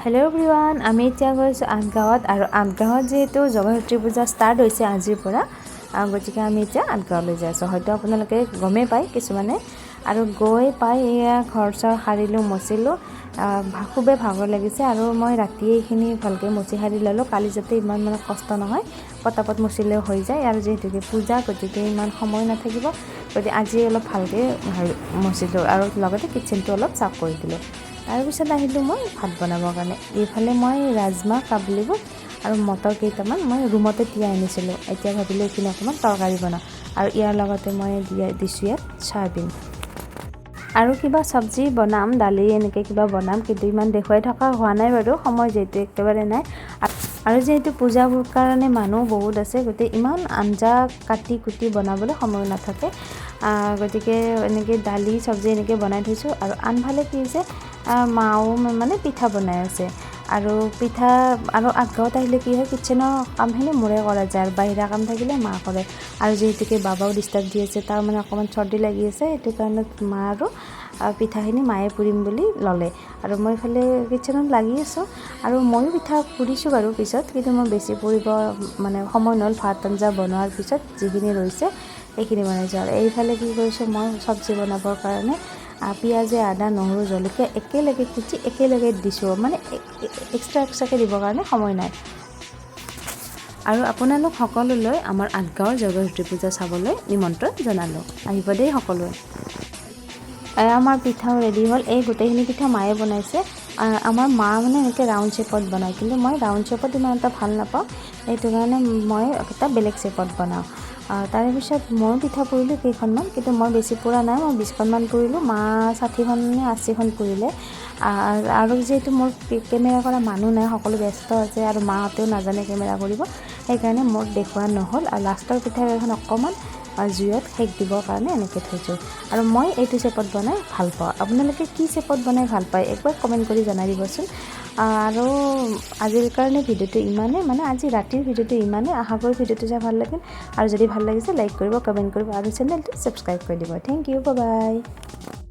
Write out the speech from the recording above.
hello everyone आमी এতিয়া গৈছোঁ আঠগাঁৱত আৰু আঠগাঁৱত যেহেতু জগদ্ধাত্ৰী পূজা ষ্টাৰ্ট হৈছে আজিৰ পৰা গতিকে আমি এতিয়া আঠগাঁৱলৈ যাই আছোঁ হয়তো আপোনালোকে গমেই পায় কিছুমানে আৰু গৈ পাই এয়া ঘৰ চৰ সাৰিলোঁ মচিলোঁ খুবেই ভাগৰ লাগিছে আৰু মই ৰাতিয়ে এইখিনি ভালকৈ মচি সাৰি ল'লোঁ কালি যাতে ইমান মানে কষ্ট নহয় পটাপট মচিলেও হৈ যায় আৰু যেহেতুকে পূজা গতিকে ইমান সময় নাথাকিব গতিকে আজি অলপ ভালকৈ মচিলোঁ আৰু লগতে কিটচেনটো অলপ চাফ কৰি দিলোঁ তাৰপিছত আহিলোঁ মই ভাত বনাবৰ কাৰণে এইফালে মই ৰাজমাহ কাবুলী বুট আৰু মটৰ কেইটামান মই ৰুমতে তিয়াই আনিছিলোঁ এতিয়া ভাবিলোঁ এইখিনি অকণমান তৰকাৰী বনাওঁ আৰু ইয়াৰ লগতে মই দিছোঁ ইয়াত চয়াবিন আৰু কিবা চব্জি বনাম দালি এনেকৈ কিবা বনাম কিন্তু ইমান দেখুৱাই থকা হোৱা নাই বাৰু সময় যিহেতু একেবাৰে নাই আৰু যেহেতু পূজাৰ কাৰণে মানুহ বহুত আছে গতিকে ইমান আঞ্জা কাটি কুটি বনাবলৈ সময় নাথাকে গতিকে এনেকৈ দালি চব্জি এনেকৈ বনাই থৈছোঁ আৰু আনফালে কি হৈছে মাও মানে পিঠা বনাই আছে আৰু পিঠা আৰু আঠগাঁৱত আহিলে কি হয় কিটচেনৰ কামখিনি মোৰে কৰা যায় আৰু বাহিৰা কাম থাকিলে মা কৰে আৰু যিহেতুকে বাবাও ডিষ্টাৰ্ব দি আছে তাৰ মানে অকণমান চৰ্দি লাগি আছে সেইটো কাৰণে মা আৰু পিঠাখিনি মায়ে পুৰিম বুলি ল'লে আৰু মই ইফালে কিটচেনত লাগি আছোঁ আৰু ময়ো পিঠা পুৰিছোঁ বাৰু পিছত কিন্তু মই বেছি পুৰিব মানে সময় নহ'ল ভাত আঞ্জা বনোৱাৰ পিছত যিখিনি ৰৈছে এইখিনি বনাইছোঁ আৰু এইফালে কি কৰিছোঁ মই চব্জি বনাবৰ কাৰণে পিঁয়াজে আদা নহৰু জলকীয়া একেলগে কুটি একেলগে দিছোঁ মানে এক্সট্ৰাকৈ দিবৰ কাৰণে সময় নাই আৰু আপোনালোক সকলোলৈ আমাৰ আঠগাঁৱৰ জগদ্ধাত্ৰী পূজা চাবলৈ নিমন্ত্ৰণ জনালোঁ আহিব দেই সকলোৱে আমাৰ পিঠাও ৰেডি হ'ল এই গোটেইখিনি পিঠা মায়ে বনাইছে আমাৰ মা মানে এনেকৈ ৰাউণ্ড শ্বেপত বনায় কিন্তু মই ৰাউণ্ড শ্বেপত ইমান এটা ভাল নাপাওঁ সেইটো কাৰণে মই এটা বেলেগ শ্বেপত বনাওঁ তাৰে পিছত ময়ো পিঠা পুৰিলোঁ কেইখনমান কিন্তু মই বেছি পুৰা নাই মই 20খনমান পুৰিলোঁ মা 60খন নে 80খন পুৰিলে আৰু যিহেতু মোৰ কেমেৰা কৰা মানুহ নাই সকলো ব্যস্ত আছে আৰু মাহঁতেও নাজানে কেমেৰা কৰিব সেইকাৰণে মোৰ দেখুওৱা নহ'ল আৰু লাষ্টৰ পিঠাকেইখন অকণমান জুইত সেক দিবৰ কাৰণে এনেকৈ থৈছোঁ আৰু মই এইটো শ্বেপত বনাই ভাল পাওঁ আপোনালোকে কি শ্বেপত বনাই ভাল পায় একবাৰ কমেণ্ট কৰি জনাই দিবচোন আৰু আজিৰ কাৰণে ভিডিঅ'টো ইমানেই মানে আজি ৰাতিৰ ভিডিঅ'টো ইমানেই আশা কৰোঁ ভিডিঅ'টো চাই ভাল লাগিল আৰু যদি ভাল লাগিছে লাইক কৰিব কমেণ্ট কৰিব আৰু চেনেলটো ছাবস্ক্ৰাইব কৰি দিব থেংক ইউ বাই বাই